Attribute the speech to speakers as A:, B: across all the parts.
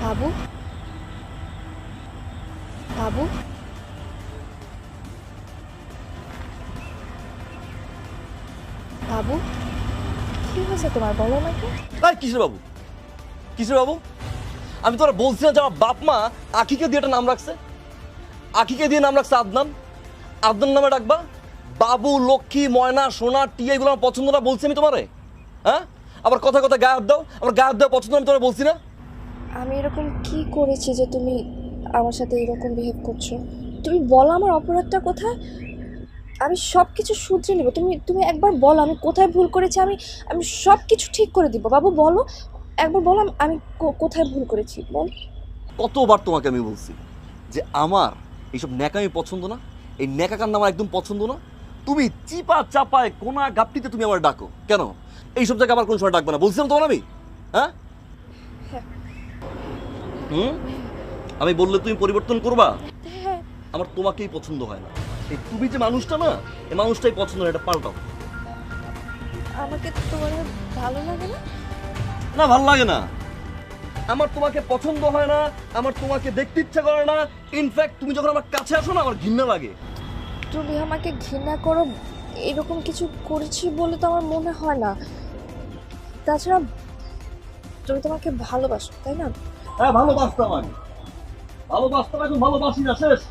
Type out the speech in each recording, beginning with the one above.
A: বাবু, বাবু, বাবু, কি হয়েছে তোমার, বলো আমাকে।
B: কিসের বাবু, কিসের বাবু? আমি তোরা বলছি না যে আমার বাপ মা আখিকে দিয়ে একটা নাম রাখছে, আখিকে দিয়ে নাম রাখছে আদনান। আদনান নামে ডাকবা? বাবু, লক্ষ্মী, ময়না, সোনা, টিয়া এগুলো আমার পছন্দ না বলছি আমি তোমারে? হ্যাঁ, আবার কথা কথা গায়ে হাত দাও, আবার গায়ে হাত দেওয়া পছন্দ আমি তোরা বলছি না?
A: আমি এরকম কি করেছি যে তুমি আমার সাথে এরকম বিহেভ করছো? তুমি বলো আমার অপরাধটা কোথায়, আমি সব কিছু শুধরে নেব। তুমি তুমি একবার বলো আমি কোথায় ভুল করেছি, আমি আমি সব কিছু ঠিক করে দিব। বাবু বলো, একবার বলো আমি কোথায় ভুল করেছি, বল।
B: কতবার তোমাকে আমি বলছি যে আমার এইসব ন্যাকামি পছন্দ না, এই ন্যাকা কান্না আমার একদম পছন্দ না। তুমি চিপা চাপায় কোনা গাপটিতে তুমি আমার ডাকো কেন? এইসব জায়গায় আবার কোন সময় ডাকবে না বলছিলাম তোমার আমি? হ্যাঁ, আমি বললে তুমি পরিবর্তন করবা?
A: হ্যাঁ,
B: আমার তোমাকেই পছন্দ হয় না। এই তুমি যে মানুষটা না, এই মানুষটাই পছন্দ হয়, এটা পাল্টাও।
A: আমাকে তোমার ভালো লাগে না?
B: না, ভালো লাগে না। আমার তোমাকে পছন্দ হয় না, আমার তোমাকে দেখতে ইচ্ছা করে না। ইনফ্যাক্ট তুমি যখন আমার কাছে আসো না, আমার ঘৃণা লাগে।
A: তুমি আমাকে ঘৃণা করো এরকম কিছু করেছি বলে তো আমার মনে হয় না। তাছাড়া তুমি তোমাকে ভালোবাসো, তাই না?
B: হ্যাঁ, ভালোবাসতাম আমি, ভালোবাসতাম, এখন ভালোবাসি না, শেষ।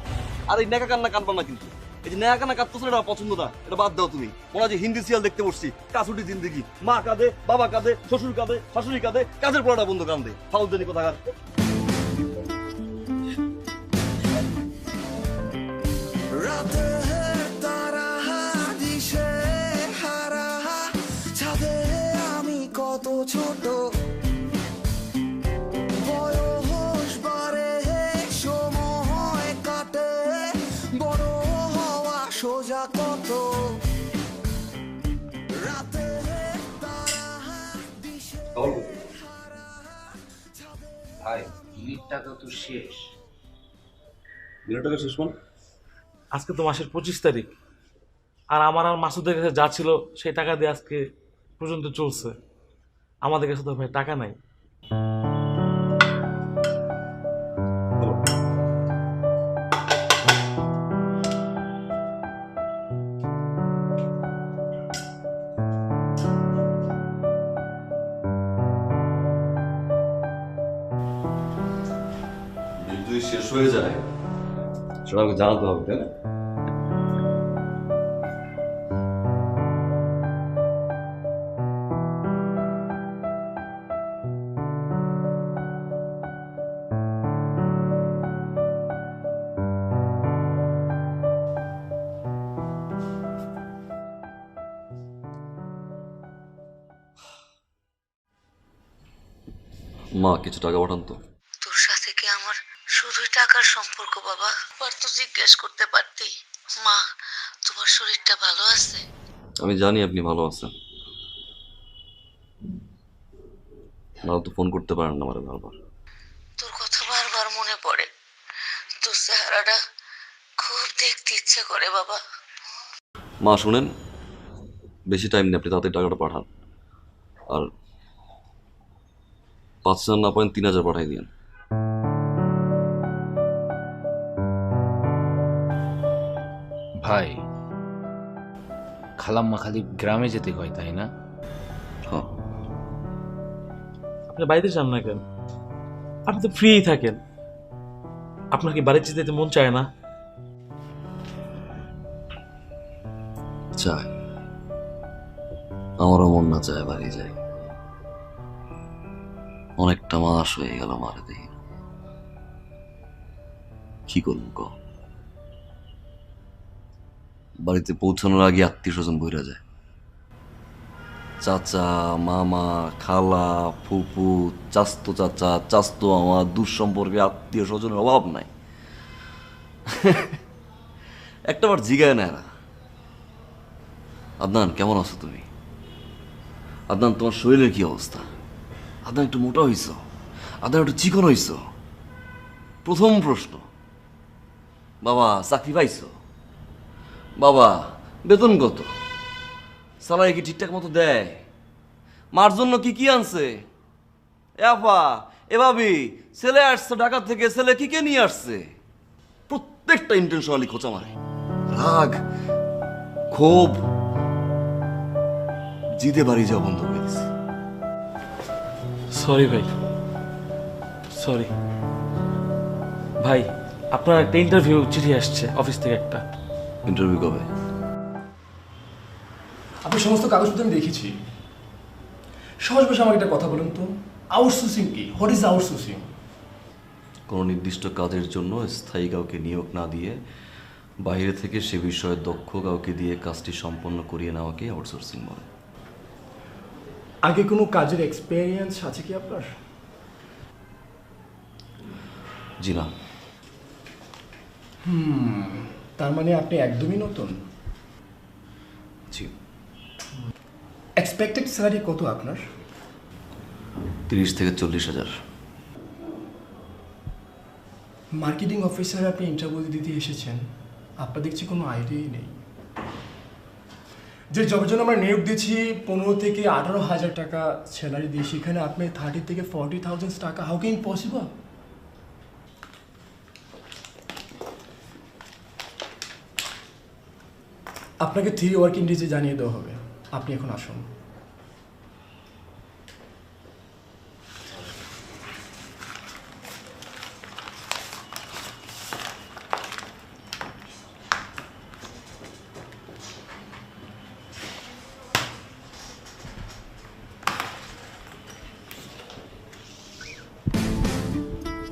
B: আর এই নেকা কান্না কানবা না কিন্তু। এই যে নেকা কান্না কাঁদতেছো, এটা পছন্দ না, এটা বাদ দাও তুমি। মনে হয় যে হিন্দি সিরিয়াল দেখতে বসছি, কাসুটি জিন্দেগি। মা কাঁদে, বাবা কাঁদে, শ্বশুর কাঁদে, শাশুড়ি কাঁদে, কাজের পড়াটা বন্ধু কাঁদে। ফাউলদানি কোথাকার।
C: আমি কত ছোট, বয়স বাড়ে, সময় কাটে, বড় হওয়া সোজা কত। রাতে
D: ভাই, বিলির টাকা তো শেষ।
B: বিরাট টাকা শেষ মানে?
E: আজকে তো মাসের 25 তারিখ, আর আমার আর মাসুদের কাছে যা ছিল সেই টাকা দিয়ে আজকে পর্যন্ত চলছে। আমাদের কাছে তো ভাই টাকা নাই।
B: বিল যদি শেষ হয়ে যায় সেটা আমাকে জানাতে হবে, তাই না? মা, কিছু টাকা পাঠান তো।
F: তোর সাথে কি আমার শুধুই টাকার সম্পর্ক বাবা? আবার তো জিজ্ঞেস করতে পারতি, মা তোমার শরীরটা ভালো আছে?
B: আমি জানি আপনি ভালো আছেন, না তো ফোন করতে পারেন না আমার বারবার।
F: তোর কথা বারবার মনে পড়ে, তোর চেহারাটা খুব দেখতে ইচ্ছে করে বাবা।
B: মা শুনেন, বেশি টাইম নেই, আপনি তাড়াতাড়ি টাকাটা পাঠান। আর 5,000 না পারেন 3,000 পাঠাই দিন।
D: ভাই, খালাম্মা খালি গ্রামে যেতে হয়, তাই না?
B: হ্যাঁ,
E: আপনি বাড়িতে যান না কেন? আপনি তো ফ্রি থাকেন, আপনার কি বাড়িতে যেতে মন চায় না?
B: চায়, আমারও মন না চায় বাড়ি যাই। অনেকটা মাস হয়ে গেল মারে দেখি না। কি করবো ক? বাড়িতে পৌঁছানোর আগে আত্মীয় স্বজন বইরা যায়। চাচা, মামা, খালা, ফুপু, চাস্তো চাচা, চাস্তো আমার দূর সম্পর্কে আত্মীয় স্বজনের অভাব নাই। একটা বার জিগায় না এরা, আদনান কেমন আছো তুমি? আদনান তোমার শরীরের কি অবস্থা? আদনান একটু মোটা হইছ? আদনান একটু চিকন হইছ? প্রথম প্রশ্ন। বাবা চাকরি পাইছো? বাবা বেতন কত? স্যালারি কি ঠিকঠাক মতো দেয়? মার জন্য কি কি আনছে? এ আপা এভাবেই ছেলে আসছে ঢাকা থেকে, ছেলে কি কে নিয়ে আসছে, প্রত্যেকটা ইন্টেনশনালি খোঁচা মারে। রাগ, ক্ষোভ, জিদে বাড়ি যাওয়া বন্ধ করে দিছে।
E: সরি ভাই, সরি ভাই। আপনার একটা ইন্টারভিউ চিঠি আসছে অফিস থেকে একটা।
B: ইন্টারভিউ কবে?
G: আপনি সমস্ত কাগজপত্র আমি দেখেছি। সহজ ভাষা আমাকে একটা কথা বলুন তো, আউটসোর্সিং কি? What is outsourcing?
B: কোনো নির্দিষ্ট কাজের জন্য স্থায়ী কাউকে নিয়োগ না দিয়ে বাইরে থেকে সে বিষয়ে দক্ষ কাউকে দিয়ে কাজটি সম্পন্ন করিয়ে নেওয়াকে আউটসোর্সিং বলে।
G: আগে কোনো কাজের এক্সপেরিয়েন্স আছে কি আপনার?
B: জি না।
G: তার মানে আপনি একদমই নতুন।
B: জি।
G: এক্সপেক্টেড স্যালারি কত আপনার?
B: 30 থেকে 40,000।
G: মার্কেটিং অফিসার আপনি ইন্টারভিউ দিতে এসেছেন, আপনার দেখছি কোনো আইডিয়াই নেই। যে জবের জন্য আমরা নিয়োগ দিচ্ছি 15 থেকে 18,000 টাকা স্যালারি দিই, সেখানে আপনি 30 থেকে 40,000 টাকা, হাউ ক্যান পসিবল? আপনাকে 3 ওয়ার্কিং ডেজে জানিয়ে দেওয়া হবে। আপনি এখন আসুন।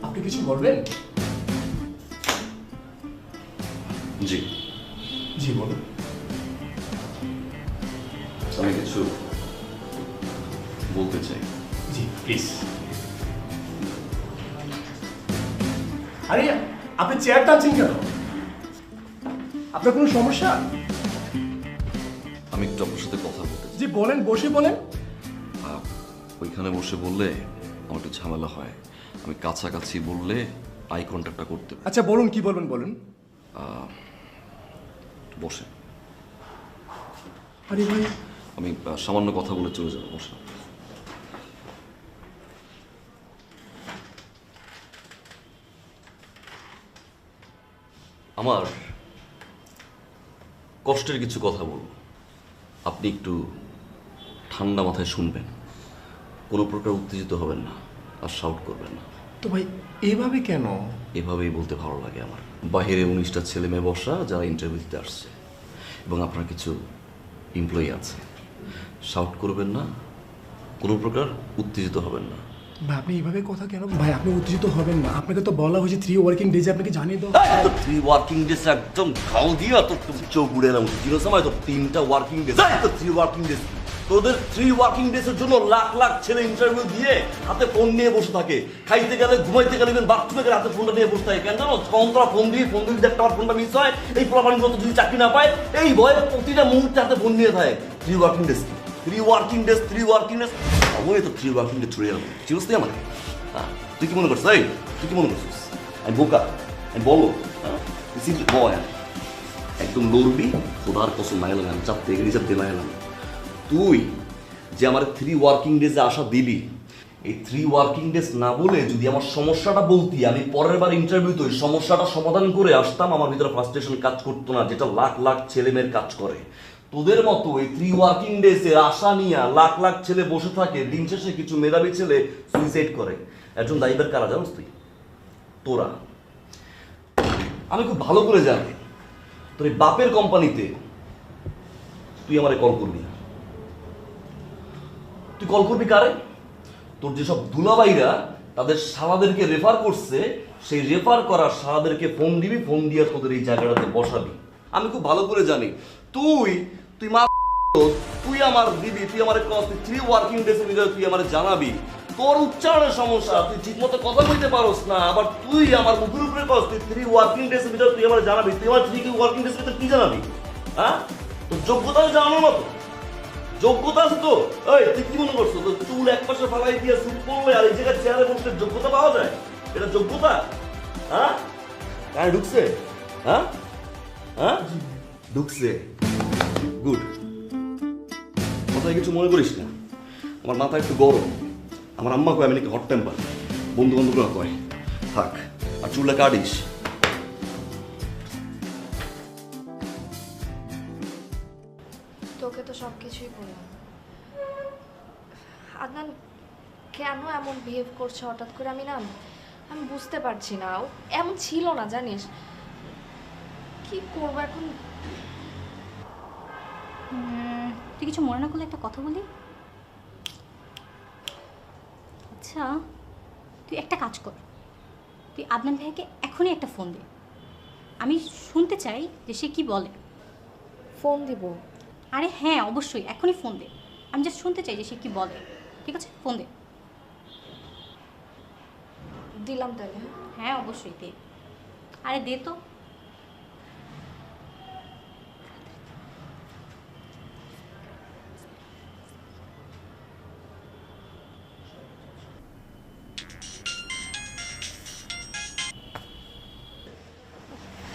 G: আপনি কিছু বলবেন?
B: জি।
G: জি বলুন।
B: আমি কিছু বলতে চাই।
G: জি প্লিজ। আরে আপনি চেয়ার টানছেন কেন? আপনার কোনো সমস্যা?
B: আমি একটু আপনার সাথে কথা বলতে চাই।
G: জি বলেন, বসে বলেন।
B: ওইখানে বসে বললে আমার একটু ঝামেলা হয়, আমি কাছাকাছি বললে আই কন্ট্যাক্টটা করতে পারি।
G: আচ্ছা বলুন, কি বলবেন বলুন।
B: বসে
G: আরে ভাই,
B: আমি সামান্য কথা বলে চলে যাবো। বসে। আমার কষ্টের কিছু কথা বলবো, আপনি একটু ঠান্ডা মাথায় শুনবেন, কোনো প্রকার উত্তেজিত হবেন না আর শাউট করবেন না।
G: তো ভাই এভাবে কেন?
B: এভাবেই বলতে ভালো লাগে আমার। বাইরে 19টা ছেলে মেয়ে বসা যারা ইন্টারভিউ দিতে আসছে, এবং আপনার কিছু এমপ্লয়ি আছে। শাউট করবেন না, কোনো প্রকার উত্তেজিত হবেন না।
G: ভাই আপনি এইভাবে কথা কেন? ভাই আপনি উত্তেজিত হবেন না, আপনাকে তো বলা হয়েছে 3 ওয়ার্কিং ডেজে আপনাকে জানিয়ে দাও।
B: 3 ওয়ার্কিং ডেজ একদম গাল দিয়া তোর চোখ উড়ে এলাম। জিরো সময় তো 3টা ওয়ার্কিং ডেজ। 3 ওয়ার্কিং ডেজ তোদের 3 ওয়ার্কিং ডেজের জন্য লাখ লাখ ছেলে ইন্টারভিউ দিয়ে হাতে ফোন নিয়ে বসে থাকে। খাইতে গেলে, ঘুমাইতে গেলে, বাথরুমে গেলে হাতে ফোনটা নিয়ে বসে থাকে। কেন জানো? কন্ট্রা ফোন দিয়ে একটা ফোনটা মিস হয়, এই প্রবলেম মতো যদি চাকরি না পায়, এই ভয়ে প্রতিটা মুহূর্তে হাতে ফোন নিয়ে থাকে। 3 working days, 3 working days, 3 working days. ওই তো 3 ওয়ার্কিং ডেজ ছড়িয়ে গেল। চিরস তুই আমাকে? হ্যাঁ, তুই কি মনে করছিস? এই তুই কি মনে করছিস আমি বোকা? আমি বলো বয় একদম লড়বি, খোদার কসম মাইলাম, আমি চাপ থেকে নিজের দিয়ে মাইলাম। তুই যে আমার 3 ওয়ার্কিং ডেজে আশা দিলি, এই 3 ওয়ার্কিং ডেজ না বলে যদি আমার সমস্যাটা বলতি, আমি পরের বার ইন্টারভিউতে ওই সমস্যাটা সমাধান করে আসতাম, আমার ভিতরে ফ্রাস্ট্রেশন কাজ করতো না, যেটা লাখ লাখ ছেলে মেয়ের কাজ করে। তোদের মতো এই 3 ওয়ার্কিং ডেজের আশা নিয়ে লাখ লাখ ছেলে বসে থাকে, দিন শেষে কিছু মেধাবী ছেলে সুইসাইড করে। একজন দায়ীবের কারা জানোস তুই? তোরা। আমি খুব ভালো করে জানি তোর এই বাপের কোম্পানিতে তুই আমারে কল করবি না। তুই কল করবি কারে? তোর যেসব দুলাভাইরা তাদের শালাদেরকে রেফার করছে, সেই রেফার করা শালাদেরকে ফোন দিবি, ফোন দিয়ে তোদের এই জায়গাটাতে বসাবি। আমি খুব ভালো করে জানি তুই মা, তুই আমার দিবি, তুই আমার 3 ওয়ার্কিং ডেজের ভিতরে তুই আমার জানাবি তোর উচ্চারণের সমস্যা, তুই ঠিক মতো কথা বলতে পারোস না, আবার তুই আমার মুখের উপরে কস তুই 3 ওয়ার্কিং ডেজের ভিতরে তুই আমার জানাবি। তুই আমার 3 ওয়ার্কিং ডেজের ভিতরে কি জানাবি? হ্যাঁ, তোর যোগ্যতা জানানোর মতো যোগ্যতা আছে তো? এই তুই কি মনে করছো তোর চুল এক পাশে ফালাই দিয়ে সুট পরলে আর এই জায়গায় চেয়ারে বসলে যোগ্যতা পাওয়া যায়? এটা যোগ্যতা? হ্যাঁ, কানে ঢুকছে? হ্যাঁ হ্যাঁ ঢুকছে, গুড। কথায় কিছু মনে করিস না, আমার মাথা একটু গরম। আমার আম্মা কয় আমি নাকি হট টেম্পার। বন্ধু বান্ধবরা কয় থাক, আর চুলটা কাটিস।
A: তোকে তো সব কিছুই বললাম। আদনান কেন এমন বিহেভ করছে হঠাৎ করে, আমি বুঝতে পারছি না। ও এমন ছিল না, জানিস। কি করবো এখন?
H: তুই কিছু মনে না করলে একটা কথা বলি। আচ্ছা, তুই একটা কাজ কর, তুই আদনান ভাইয়াকে এখনই একটা ফোন দে। আমি শুনতে চাই যে সে কি বলে।
A: ফোন দিব?
H: আরে হ্যাঁ, অবশ্যই এখনই ফোন দে। আমি জাস্ট শুনতে চাই যে সে কি বলে। ঠিক আছে, ফোন দে।
A: দিলাম তাহলে।
H: হ্যাঁ অবশ্যই দে। আরে দে তো।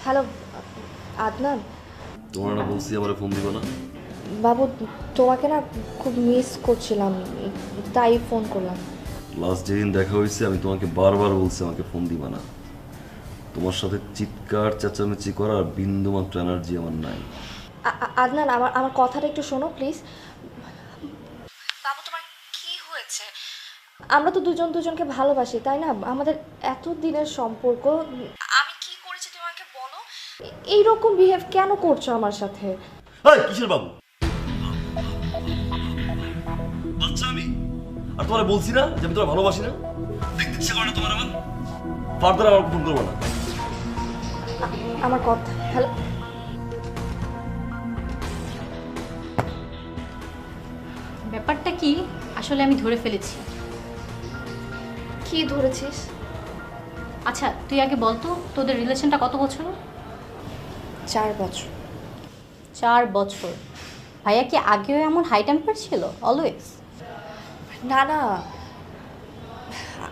A: হ্যালো আদনান।
B: তোমার না বলছি আমার ফোন দিব না?
A: বাবু, তোমাকে না খুব মিস করছিলাম, তাই ফোন করলাম।
B: লাস্ট যেদিন দেখা হয়েছে আমি তোমাকে বারবার বলছি আমাকে ফোন দিবা না। তোমার সাথে চিৎকার চেঁচামেচি করার বিন্দুমাত্র এনার্জি আমার নাই।
A: আদনান, আমার কথাটা একটু শোনো প্লিজ। বাবু, তোমার কি হয়েছে? আমরা তো দুজন দুজনকে ভালোবাসি, তাই না? আমাদের এত দিনের সম্পর্ক। আমি কি করেছি তোমাকে বলো? এইরকম বিহেভ কেন করছো আমার সাথে?
B: এই কিসের বাবু? বাচ্চা আমি? আর তোমার বলছি না যে আমি তোমার ভালোবাসি না? দেখতে ইচ্ছে করে না তোমার আমার? ফার্দার আমার ফোন করবো না।
A: আমার কথা হ্যালো।
H: ব্যাপারটা কি আসলে আমি ধরে ফেলেছি।
A: কি ধরেছিস?
H: আচ্ছা তুই আগে বলতো তোদের রিলেশনটা কত বছর?
A: 4 বছর।
H: 4 বছর? ভাইয়া কি আগেও এমন হাই টেম্পার ছিল অলওয়েজ?
A: না না,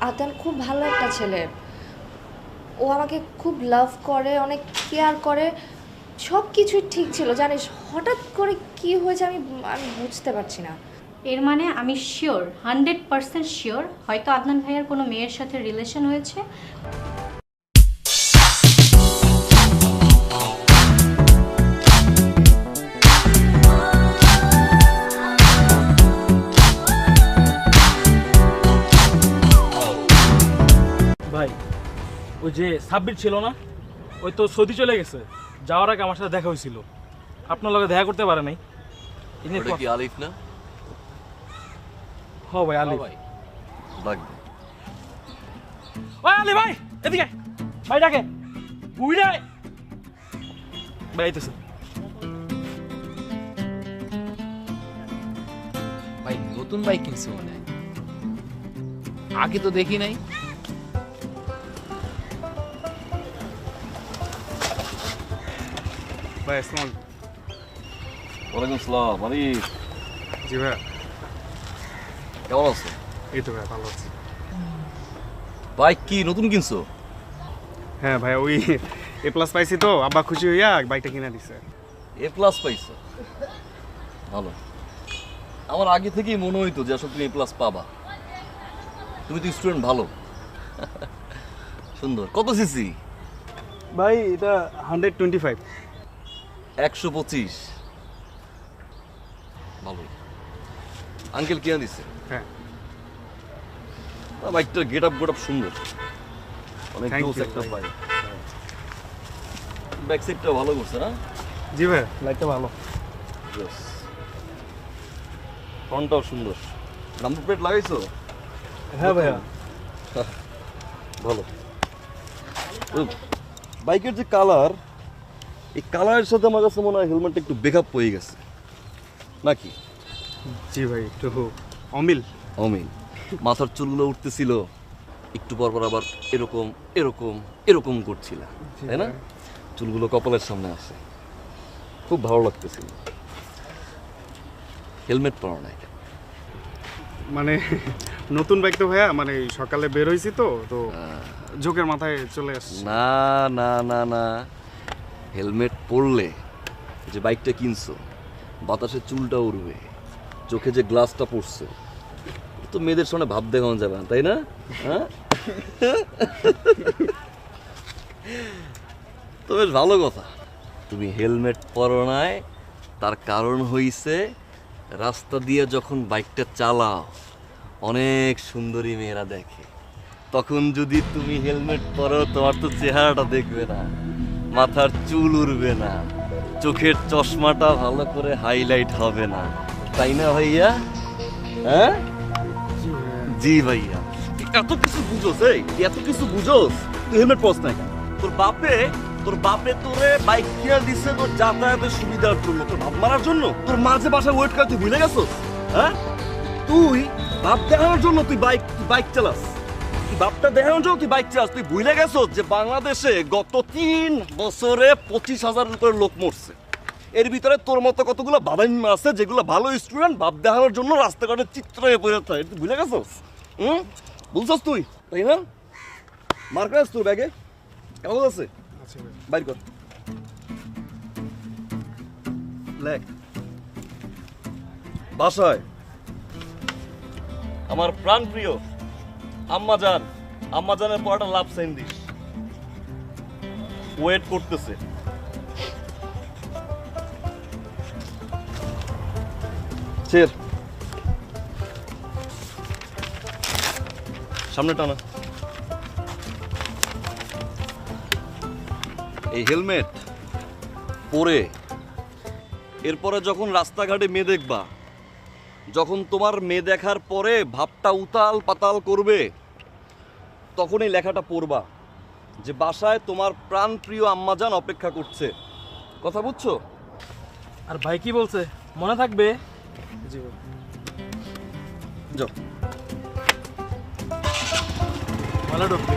A: আদনান খুব ভালো একটা ছেলে। ও আমাকে খুব লাভ করে, অনেক কেয়ার করে, সব কিছুই ঠিক ছিল, জানিস। হঠাৎ করে কি হয়েছে আমি বুঝতে পারছি না।
H: এর মানে আমি শিওর, 100% শিওর হয়তো আদনান ভাইয়ার কোনো মেয়ের সাথে রিলেশন হয়েছে।
E: ভাই ওই যে সাব্বির ছিল না, ওই তো সৌদি চলে গেছে। যাওয়ার আগে আমার সাথে দেখা হয়েছিল, আপনার লগে দেখা করতে পারে নাই।
B: ওটা কি আলিফ না?
E: হ ভাই, আলি
D: ভাই
B: লাগবে।
E: ওই আলি ভাই, এদিকে ভাই ডাকে বুঝি নাই ভাই। আইতেছে
D: ভাই, নতুন বাইক কিনছে মনে হয়, আগে তো দেখি নাই।
I: ভাই আসসালাম।
B: ওয়ালাইকুম আসসালাম। আলিফ,
I: জি ভাই।
B: কেমন আছো?
I: এই তো ভাই ভালো আছি।
B: বাইক কি নতুন কিনছো?
I: হ্যাঁ ভাই, ওই A+ পাইছি তো, আব্বা খুশি হইয়া বাইকটা কিনে দিছে।
B: A+ পাইছো? ভালো। আমার আগে থেকেই মনে হইতো যে আসলে তুমি A+ পাবা। তুমি তো স্টুডেন্ট ভালো। সুন্দর। কত সিসি?
I: ভাই এটা 125।
B: 125। ভালো। আঙ্কেল কিনে দিছে?
I: হ্যাঁ।
B: বাইকটার গেট আপ সুন্দর, অনেক
I: Thank
B: জোস
I: you,
B: একটা
I: ভাই।
B: বাইক। ব্যাক সাইডটা ভালো করছে না?
I: জি ভাই, লাইটটা ভালো।
B: জোস। ফ্রন্টটাও সুন্দর। নাম্বার প্লেট লাগাইছো?
I: হ্যাঁ ভাইয়া।
B: ভালো। বাইকের যে কালার, এই কালারের সাথে আমার কাছে মনে হয় হেলমেটটা একটু বেকআপ হয়ে গেছে নাকি?
I: জি ভাই, একটু অমিল।
B: অমিল। মাথার চুলগুলো উঠতেছিল, একটু পর পর আবার এরকম এরকম এরকম করছিল, তাই না? চুলগুলো কপালের সামনে আসে, খুব ভালো লাগতেছিল। হেলমেট পরা নাই?
I: মানে নতুন বাইক তো ভাইয়া, মানে সকালে বের হয়েছি তো তো ঝোঁকের মাথায় চলে আসছে।
B: না না না না, হেলমেট পরলে যে বাইকটা কিনছো বাতাসে চুলটা উড়বে, চোখে যে গ্লাসটা পড়ছে, তো মেয়েদের সামনে ভাব দেখানো যাবে না, তাই না? হ্যাঁ। তো বেশ ভালো কথা, তুমি হেলমেট পরো নাই, তার কারণ হইছে রাস্তা দিয়ে যখন বাইকটা চালাও অনেক সুন্দরী মেয়েরা দেখে, তখন যদি তুমি হেলমেট পরো তোমার তো চেহারাটা দেখবে না, মাথার চুল উড়বে না, চোখের চশমাটা ভালো করে হাইলাইট হবে না, তাই না ভাইয়া? হ্যাঁ জি ভাইয়া। এত কিছু বুঝোস, এই এত কিছু বুঝোস, তুই হেলমেট পরস না কেন? তোর বাপে তোরে বাইক কিনে দিছে তোর যাতায়াতের সুবিধার জন্য, তোর বাপ মারার জন্য? তোর মাঝে বাসায় ওয়েট করে তুই ভুলে গেছস? হ্যাঁ, তুই বাপ দেখানোর জন্য তুই বাইক চালাস, তুই বাপটা দেখানোর জন্য তুই বাইক চালাস। তুই ভুলে গেছস যে বাংলাদেশে গত 3 বছরে 25,000 করে লোক মরছে। এর ভিতরে তোর মতো কতগুলো বাবাইম্মা আছে যেগুলো ভালো স্টুডেন্ট, বাপ দেখানোর জন্য রাস্তাঘাটে চিত্র হয়ে পড়ে থাকে। তুই ভুলে গেছস? বুঝছস তুই, তাই না? মার্কাস তোর ব্যাগে কাগজ আছে? বাইর কর, লেখ। বাসায় আমার প্রাণ প্রিয় আম্মাজানের পরটা লাভ সাইন দিস, ওয়েট করতেছে। চের সামনে টানা। এই হেলমেট পরে এরপরে যখন রাস্তাঘাটে মেয়ে দেখবা, যখন তোমার মেয়ে দেখার পরে ভাবটা উতাল পাতাল করবে, তখন এই লেখাটা পড়বা যে বাসায় তোমার প্রাণ প্রিয় আম্মাজান অপেক্ষা করছে। কথা বুঝছো?
E: আর ভাই কি বলছে মনে থাকবে? জি ভাই।
B: যাও।
E: ভালো ঢুকবে।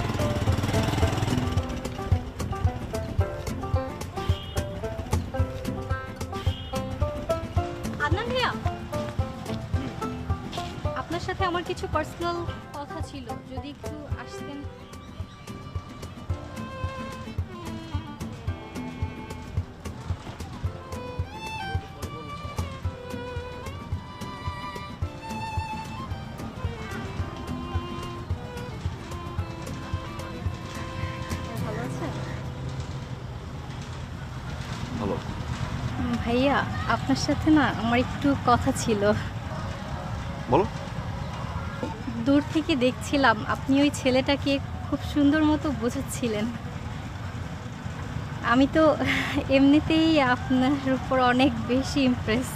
H: আদনান ভাইয়া, আপনার সাথে আমার কিছু পার্সোনাল কথা ছিল, যদি একটু আসতেন। ভালো আছেন?
B: ভালো।
H: ভাইয়া, আপনার সাথে না আমার একটু কথা ছিল।
B: বলো।
H: দূর থেকে দেখছিলাম আপনি ওই ছেলেটাকে খুব সুন্দর মতো বোঝাচ্ছিলেন। আমি তো এমনিতেই আপনার উপর অনেক বেশি ইমপ্রেস,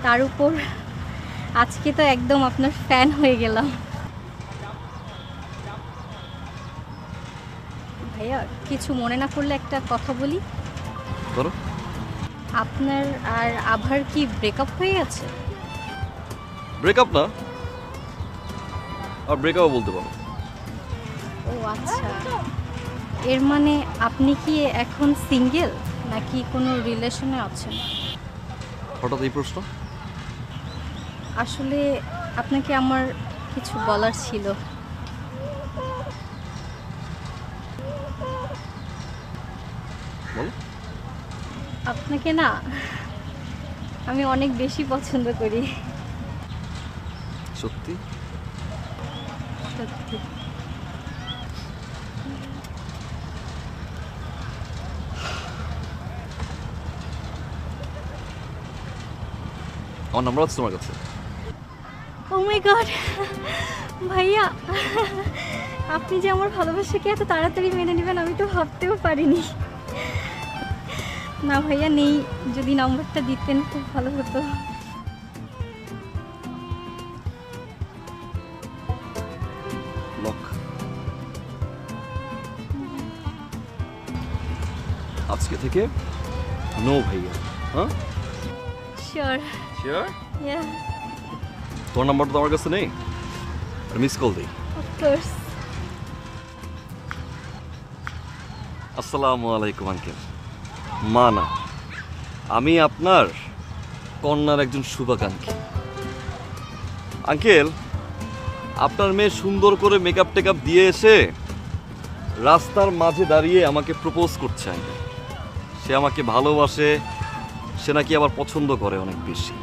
H: তার উপর আজকে তো একদম আপনার ফ্যান হয়ে গেলাম। ভাইয়া, কিছু মনে না করলে একটা কথা বলি।
B: করো।
H: আপনার আর আভার কি ব্রেকআপ হয়ে গেছে?
B: ব্রেকআপ না, আর ব্রেকআপ বলতে পারো।
H: ও আচ্ছা, এর মানে আপনি কি এখন সিঙ্গেল নাকি কোনো রিলেশনে আছেন?
B: হঠাৎ এই প্রশ্ন?
H: আসলে আপনাকে আমার কিছু বলার ছিল।
B: বলো।
H: আপনাকে না আমি অনেক বেশি পছন্দ করি।
B: সত্যি?
H: সত্যি।
B: আমার নাম্বার আছে তোমার কাছে?
H: ও মাই গড ভাইয়া, আপনি যে আমার ভালোবাসাকে এত তাড়াতাড়ি মেনে নেবেন আমি তো ভাবতেও পারিনি। না ভাইয়া নেই, যদি নাম্বারটা দিতেন খুব ভালো হতো।
B: লক। আজকে থেকে নো ভাইয়া। হ্যাঁ
H: শিওর।
B: শিওর?
H: ইয়া,
B: তোমার নাম্বারটা তো আমার কাছে নেই, মিস কল দিই।
H: Of course.
B: আসসালামু আলাইকুম আঙ্কেল। মা না, আমি আপনার কন্যার একজন শুভাকাঙ্ক্ষী। আঙ্কেল, আপনার মেয়ে সুন্দর করে মেকআপ টেকআপ দিয়ে এসে রাস্তার মাঝে দাঁড়িয়ে আমাকে প্রপোজ করছে আঙ্কেল। সে আমাকে ভালোবাসে, সে নাকি আবার পছন্দ করে অনেক বেশি।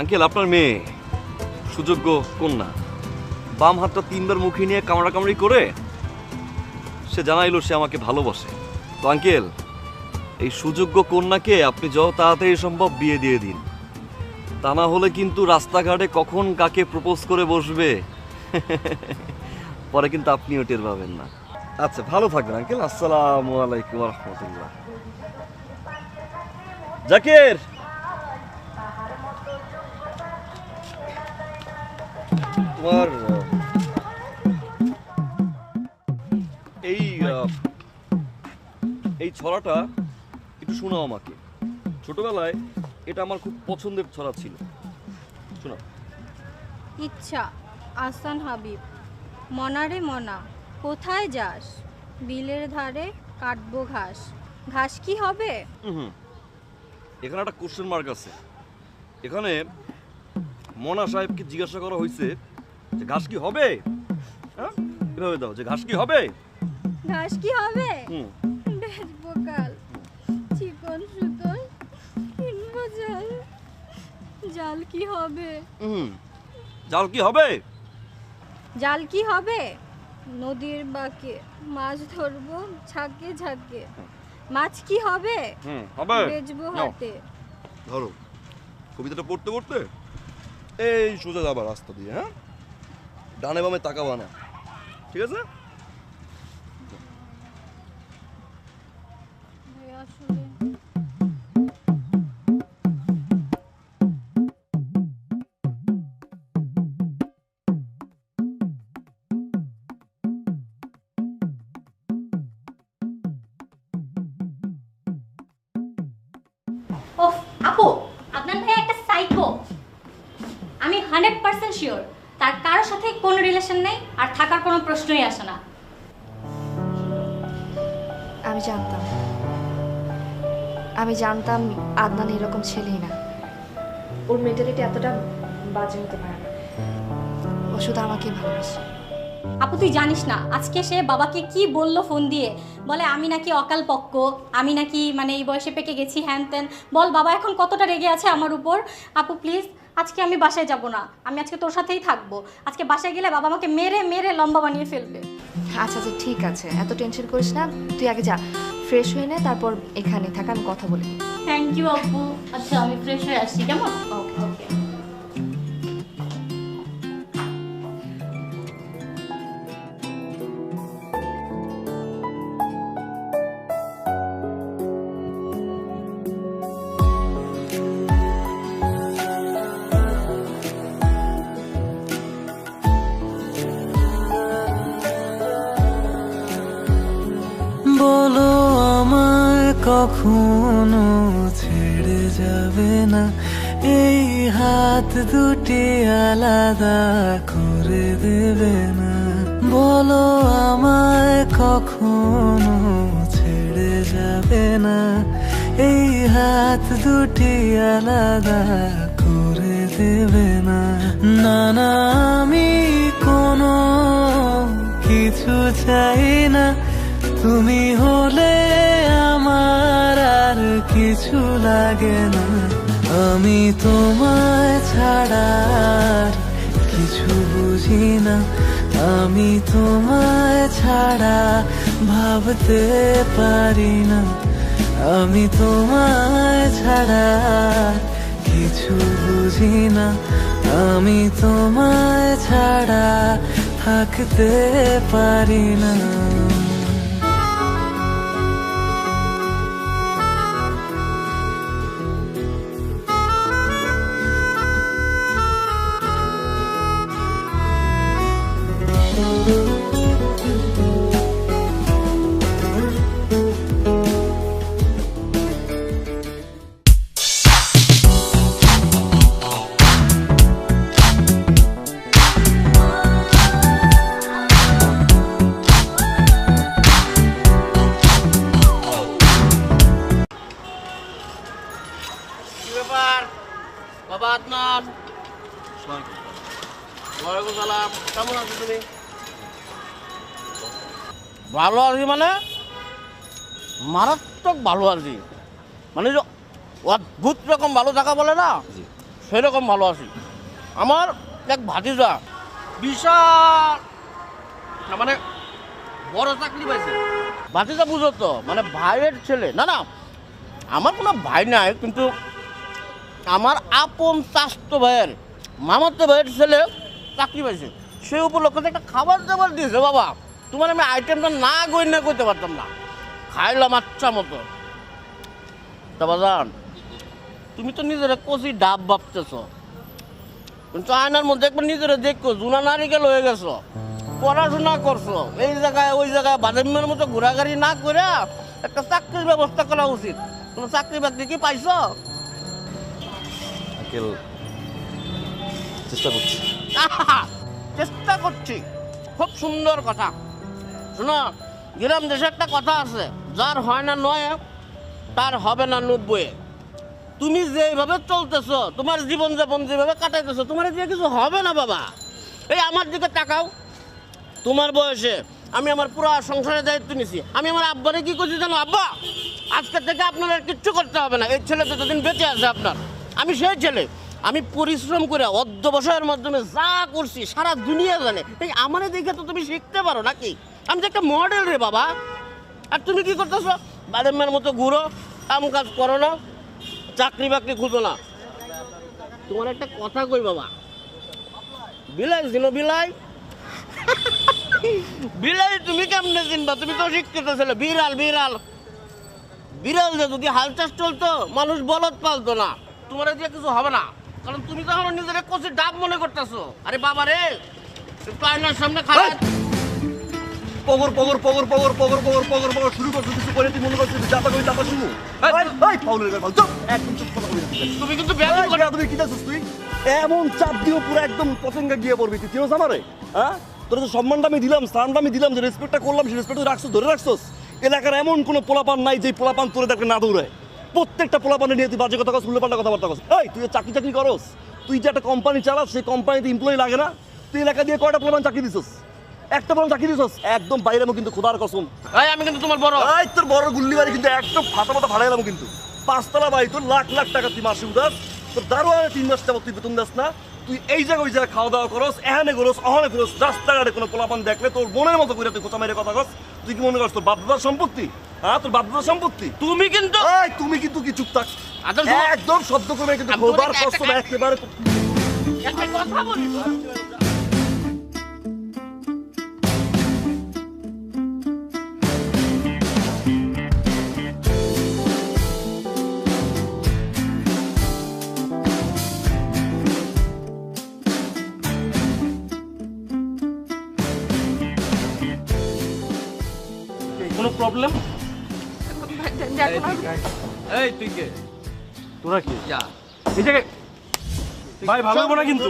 B: আঙ্কেল, আপনার মেয়ে সুযোগ্য কন্যা, বাম হাতটা 3বার মুখে নিয়ে কামড়াকামড়ি করে সে জানাইলো সে আমাকে ভালোবাসে। তো আঙ্কেল, এই সুযোগ্য কন্যাকে আপনি যত তাড়াতাড়ি সম্ভব বিয়ে দিয়ে দিন, তা না হলে কিন্তু রাস্তাঘাটে কখন কাকে প্রপোজ করে বসবে পরে কিন্তু আপনিও টের পাবেন না। আচ্ছা, ভালো থাকবেন আঙ্কেল। আসসালামু আলাইকুম ওয়া রাহমাতুল্লাহ। জাকির, তোমার এই ছড়াটা একটু শোনাও আমাকে। ছোটবেলায় এটা আমার খুব পছন্দের ছড়া ছিল। শোনাও।
H: ইচ্ছা, আহসান হাবিব। মনারে মনা, কোথায় যাস? বিলের ধারে কাটবো ঘাস, ঘাস কি হবে?
B: এখানে একটা কোশ্চেন মার্ক আছে। এখানে মনা সাহেবকে জিজ্ঞাসা করা হয়েছে যে ঘাস কি হবে। হ্যাঁ, এভাবে দাও যে ঘাস কি হবে।
H: ঘাস কি হবে? বেচবো কাল, চিকন সুতোর কিনবো জাল, জাল কি হবে?
B: জাল কি হবে?
H: জাল কি হবে? নদীর বাঁকে মাছ ধরবো ঝাঁকে ঝাঁকে, মাছ কি হবে?
B: হবে।
H: বেচবো হাতে।
B: ধরো, কবিতাটা পড়তে পড়তে এই সোজা যাবা রাস্তা দিয়ে। হ্যাঁ, ডানে বামে তাকাবা না, ঠিক আছে?
H: আসলে ওফ আপু, আপনার ভাই একটা সাইকো। আমি 100% শিওর তার কারোর সাথে কোনো রিলেশন নেই, আর থাকার কোনো প্রশ্নই আসে না।
A: আমি জানতাম আদনান এরকম ছেলেই না। ওর মেন্টালিটি এতটা বাজে হতে পারে না। ও শুধু আমাকে ভালোবাসে।
H: আপু তুই জানিস না আজকে সে বাবাকে কি বললো ফোন দিয়ে? বলে আমি নাকি অকাল পক্ক, আমি নাকি মানে এই বয়সে পেকে গেছি, হ্যান ত্যান। বল বাবা এখন কতটা রেগে আছে আমার উপর। আপু প্লিজ, আজকে আমি বাসায় যাব না, আমি আজকে তোর সাথেই থাকবো। আজকে বাসায় গেলে বাবা আমাকে মেরে মেরে লম্বা বানিয়ে ফেলবে।
A: আচ্ছা আচ্ছা ঠিক আছে, এত টেনশন করিস না। তুই আগে যা, ফ্রেশ হয়ে নে, তারপর এখানে থাক, আমি কথা বলি।
H: থ্যাংক ইউ আপু। আচ্ছা আমি ফ্রেশ হয়ে আসছি, কেমন? ওকে ওকে।
C: বলো আমায় কখনো ছেড়ে যাবে না, এই হাত দুটি আলাদা করে দেবে না। বলো আমায় কখনো ছেড়ে যাবে না, এই হাত দুটি আলাদা করে দেবে না। না না আমি কোনো কিছু চাই না, তুমি হলে আমার আর কিছু লাগে না। আমি তোমায় ছাড়া কিছু বুঝি না, আমি তোমায় ছাড়া ভাবতে পারি না। আমি তোমায় ছাড়া কিছু বুঝি না, আমি তোমায় ছাড়া থাকতে পারি না।
J: বাবা আদনান, ওয়ালাইকুম সালাম। কেমন আছো তুমি? ভালো আছি মানে মারাত্মক ভালো আছি, মানে যে অদ্ভুত রকম ভালো থাকা বলে না, সেরকম ভালো আছি। আমার এক ভাতিজা বিশাল মানে বড় চাকরি পাইছে। বাতিটা বুঝো তো, মানে ভাইয়ের ছেলে। না না, আমার কোনো ভাই নাই, কিন্তু আমার আপন চাস্তো ভাইয়ের মামাতো ভাইয়ের ছেলে চাকরি পাইছে। সেই উপলক্ষে একটা খাবার দাবার দিয়েছে বাবা। তোমার আমি আইটেমটা না গই না করতে পারতাম না, খাইলাম আচ্ছা মতো। তা বাজান, তুমি তো নিজের কচি ডাব ভাবতেছ, কিন্তু আয়নার মধ্যে একবার নিজের দেখো জুনা নারিকেল হয়ে গেছো। পড়াশোনা করছো, এই জায়গায় ওই জায়গায় বাদামের মতো ঘোরাঘুরি না করে একটা চাকরির ব্যবস্থা করা উচিত। কোনো চাকরি বাকরি কি পাইছো?
B: আঙ্কেল চেষ্টা করছি।
J: চেষ্টা করছি, খুব সুন্দর কথা। শোনো, গ্রাম দেশে একটা কথা আছে, যার হয় না নয় তার হবে না 90। তুমি যেভাবে চলতেছো, তোমার জীবনযাপন যেভাবে কাটাইতেছো, তোমার দিয়ে কিছু হবে না বাবা। এই আমার দিকে তাকাও, তোমার বয়সে আমি আমার পুরো সংসারের দায়িত্ব নিছি। আমি আমার আব্বারে কি করছি জানো? আব্বা, আজকে থেকে আপনার আর কিচ্ছু করতে হবে না, এই ছেলে যতদিন বেঁচে আছে আপনার, আমি সেই ছেলে। আমি পরিশ্রম করে অধ্যবসায়ের মাধ্যমে যা করছি সারা দুনিয়া জানে। এই আমারে দেখে তো তুমি শিখতে পারো নাকি? আমি তো একটা মডেল রে বাবা। আর তুমি কি করতেছো? বাদামের মতো ঘুরো, কাম কাজ করো না, চাকরি বাকরি খুঁজো না। তোমার একটা কথা কই বাবা, বিলাই ছিল বিলাই বিলাই তুমি কেমনে চিনবা? তুমি তো শিক্ষিত ছেলে। বিড়াল বিড়াল বিড়াল যে যদি হাল চাষ চলতো, মানুষ বলদ পালতো না। তোমার দিয়ে কিছু হবে না, কারণ তুমি তো আমার নিজের কচি ডাব মনে করতেছো। আরে বাবা রে, একটু আয়নার সামনে খারাপ
B: পগর পগর পগর পগর পগর পগর পগর পগর শুরু করছো, কিছু করে তুই মনে করছিস যাতা কই তাতা শুনবো? এই পাউলের গাল চুপ, একদম চুপ কথা বলি।
J: তুমি কিন্তু বেয়াদবি করে।
B: তুমি কি দেখছিস? তুই এমন চাপ দিও পুরো একদম পতঙ্গা গিয়ে পড়বি। তুই চিনোস আমারে? হ্যাঁ, তোর যে সম্মানটা আমি দিলাম, স্থানটা আমি দিলাম, যে রেসপেক্টটা করলাম, সেই রেসপেক্ট রাখছিস, ধরে রাখছিস। এলাকার এমন কোনো পোলাপান নাই যে পোলাপান তোরে দেখে না দৌড়ায়। প্রত্যেকটা পোলাপানে নিয়ে তুই বাজে কথা কস, উল্টোপাল্টা কথাবার্তা কস। এই তুই চাকরি চাকরি করস, তুই যে একটা কোম্পানি চালাস, সেই কোম্পানিতে এমপ্লয়ি লাগে না? তুই এলাকা দিয়ে কয়টা পোলাপান চাকরি দিছিস? একটা বরং চাকরি দিছস, একদম বাইরে কিন্তু খোদার কসম।
J: এই আমি কিন্তু তোমার বড়।
B: এই তোর বড় গুল্লি বাড়ি কিন্তু একদম ফাটা ফাটা ফাড়াই গেলাম কিন্তু। 5 তলা বাড়ি, তোর লাখ লাখ টাকা তুই মাসে উদাস, তোর দারোয়ানে 3 মাস যাবত তুই বেতন দাস না। তুই এই জায়গায় ওই জায়গায় খাওয়া দাওয়া করস, এখানে করস, অহনে করস। রাস্তাঘাটে কোনো পোলাপান দেখলে তোর মনের মতো করে তুই কোচা মেরে কথা কস। তুই কি মনে করস তোর বাপদাদার সম্পত্তি? হ্যাঁ, তোর বাপদাদার সম্পত্তি।
J: তুমি কিন্তু
B: এই তুমি কিন্তু কি চুপ থাক, একদম শব্দ করে কিন্তু খোদার কসম একেবারে
J: একটা কথা বলি।
E: কোনো প্রবলেম?
D: এই তুই কে?
E: তোরা কি
D: যা
E: এই জায়গায়? ভাই ভালো হবো না কিন্তু।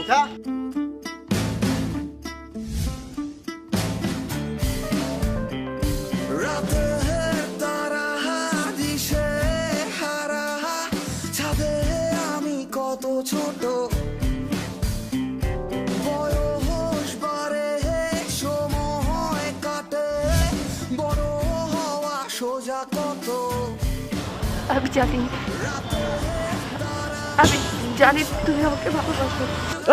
C: আমি কত ছোট, বয়স বাড়ে, সময় কাটে, বড় হওয়া সোজা কত।
A: আমি জানি, আমি জানি তুমি আমাকে ভালোবাসো।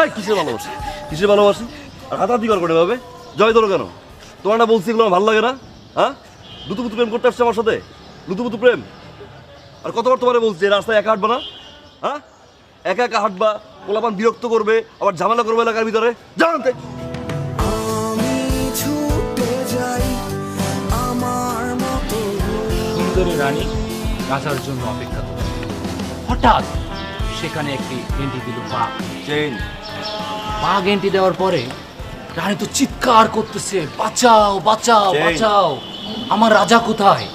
B: এই কিসের ভালোবাসি, কিসের ভালোবাসি? আর হাতাহাতি কর করে ভাবে জয় ধরো কেন? তোমার না বলছি এগুলো আমার ভালো লাগে না? হ্যাঁ, লুতুপুতু প্রেম করতে আসছে আমার সাথে, লুতুপুতু প্রেম। আর কতবার তোমারে বলছি রাস্তায় একা হাঁটবা না? হ্যাঁ, একা একা হাঁটবা, পোলাপান বিরক্ত করবে, আবার ঝামেলা করবে এলাকার ভিতরে। জানতে
C: আমি ছুটে যাই আমার মতো।
D: সুন্দরী রানী রাজার জন্য অপেক্ষা করছে। হঠাৎ সেখানে একটি এন্ট্রি দিল বাঘ।
B: চেঞ্জ
D: বাঘ এন্ট্রি দেওয়ার পরে রানী তো চিৎকার করতেছে, বাঁচাও বাঁচাও বাঁচাও, আমার রাজা কোথায়?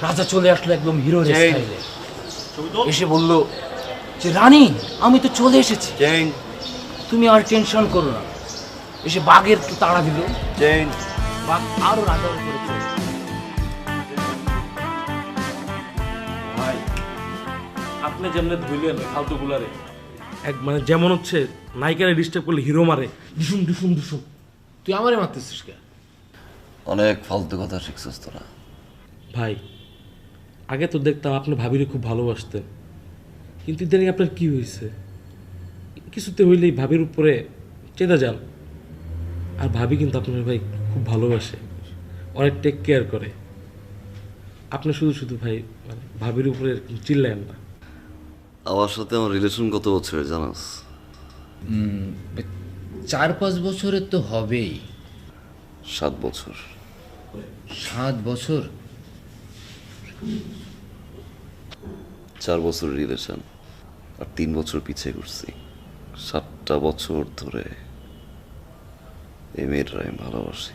D: রাজা চলে আসলো একদম হিরোর স্টাইলে, এসে বলল যে রানী আমি তো চলে এসেছি,
B: চেঞ্জ
D: তুমি আর টেনশন করো না। এসে বাঘের তো তাড়া দিল,
B: চেঞ্জ
D: বাঘ আরো রাজার উপরে চলে।
E: ভাই আপনি যেমন ধুইলেন ফালতু গুলারে, এক মানে যেমন হচ্ছে নায়িকারে ডিস্টার্ব করলে হিরো মারে ডিসুম ডিসুম ডিসুম।
D: তুই আমারে মারতেছিস কে?
B: অনেক ফালতু কথা শিখছিস তোরা।
E: ভাই আগে তো দেখতাম আপনি ভাবিরে খুব ভালোবাসতেন, কিন্তু ইদানিং আপনার কি হয়েছে? কিছুতে হইলেই ভাবির উপরে চেতা যান, আর ভাবি কিন্তু আপনার ভাই খুব ভালোবাসে, অনেক টেক কেয়ার করে। আপনি শুধু শুধু ভাই মানে ভাবির উপরে এরকম চিল্লায়েন না।
B: আমার সাথে আমার রিলেশন কত বছরের জানাস?
D: 4-5 বছরের তো হবেই।
B: 7 বছর।
D: 7 বছর?
B: 4 বছর রিলেশন আর 3 বছর পিছিয়ে ঘুরছি। 7টা বছর ধরে এই মেয়েটার আমি ভালোবাসি।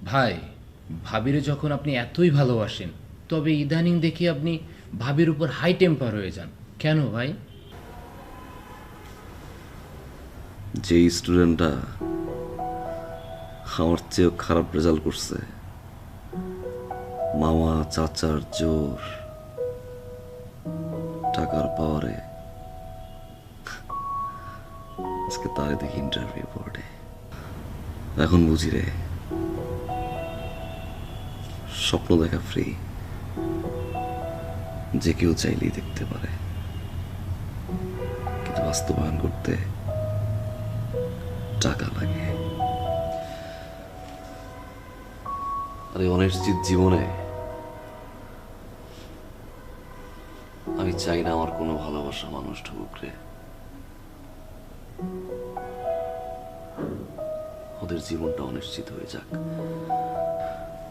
D: ভাই, ভাবিরে যখন আপনি এতই ভালোবাসেন, তবে ইদানিং দেখি আপনি ভাবির উপর হাই টেম্পার হয়ে যান কেন ভাই?
B: যে স্টুডেন্টটা আমার চেয়েও খারাপ রেজাল্ট করছে, মামা চাচার জোর, টাকার পাওয়ারে আজকে তারে দেখি ইন্টারভিউ বোর্ডে। এখন বুঝি রে, স্বপ্ন দেখা ফ্রি, যে কেউ চাইলেই দেখতে পারে, কিন্তু বাস্তবায়ন করতে টাকা লাগে। আর এই অনিশ্চিত জীবনে আমি চাই না আমার কোনো ভালোবাসা মানুষ ঢুকুক রে। ওদের জীবনটা অনিশ্চিত হয়ে যাক।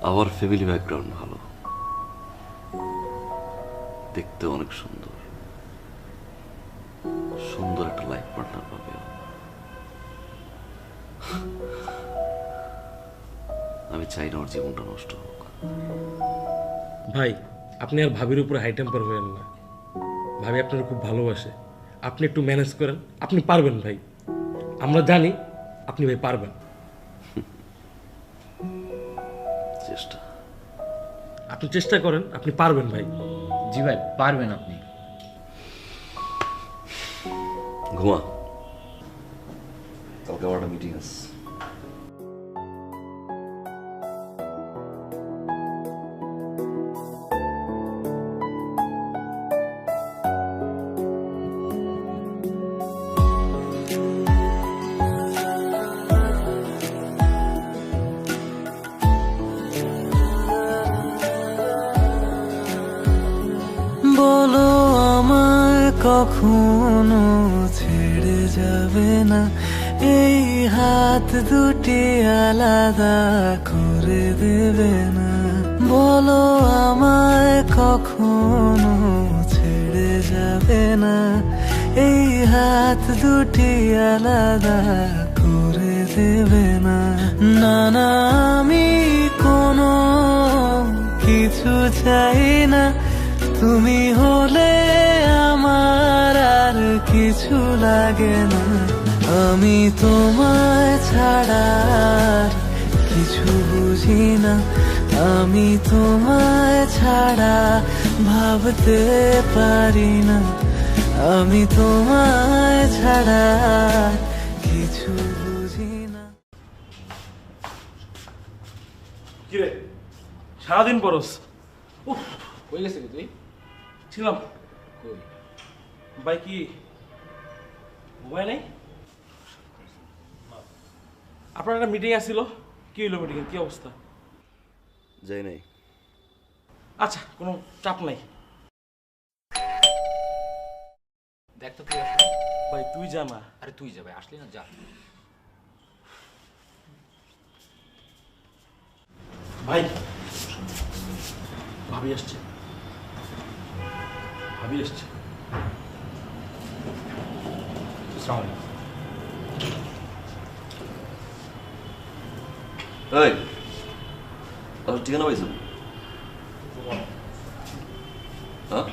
B: আমার ফ্যামিলি ব্যাকগ্রাউন্ড ভালো, দেখতে অনেক সুন্দর, সুন্দর একটা লাইফ পার্টনার পাবে। আমি চাই না ওর জীবনটা নষ্ট হোক।
E: ভাই, আপনি আর ভাবির উপরে হাই টেম্পার হয়েন না। ভাবি আপনার খুব ভালোবাসে, আপনি একটু ম্যানেজ করেন, আপনি পারবেন ভাই। আমরা জানি আপনি ভাই পারবেন।
B: চেষ্টা,
E: আপনি চেষ্টা করেন, আপনি পারবেন ভাই।
D: জি ভাই, পারবেন আপনি।
B: ঘুমা, কালকে আমার একটা মিটিং আছে।
C: বলো আমায় কখনো ছেড়ে যাবে না, এই হাত দুটি আলাদা করে দেবে না। বলো আমায় কখনো ছেড়ে যাবে না, এই হাত দুটি আলাদা করে দেবে না। না না, আমি কোনো কিছু চাই না, তুমি হলে আমার আর কিছু লাগে না। আমি তোমায় ছাড়া আর কিছু বুঝি না, আমি তোমায় ছাড়া ভাবতে পারি না, আমি তোমায় ছাড়া আর কিছু বুঝি না।
E: কিরে, সারাদিন পরস? উফ,
D: কই গেছিলি তুই?
E: ছিলাম।
D: কই?
E: ভাই কি মোবাইল নেই? আপনার একটা মিটিং আসছিল, কি হইলো মিটিং, কি অবস্থা?
B: যাই নাই।
E: আচ্ছা, কোনো চাপ নাই।
D: দেখ তো তুই আসলি?
E: ভাই তুই জানা।
D: আরে তুই যা ভাই, আসলি না, যা।
E: ভাই, ভাবি আসছে, ভাবি আসছে।
B: এই, তোর ঠিকানা পাইছো? হ্যাঁ,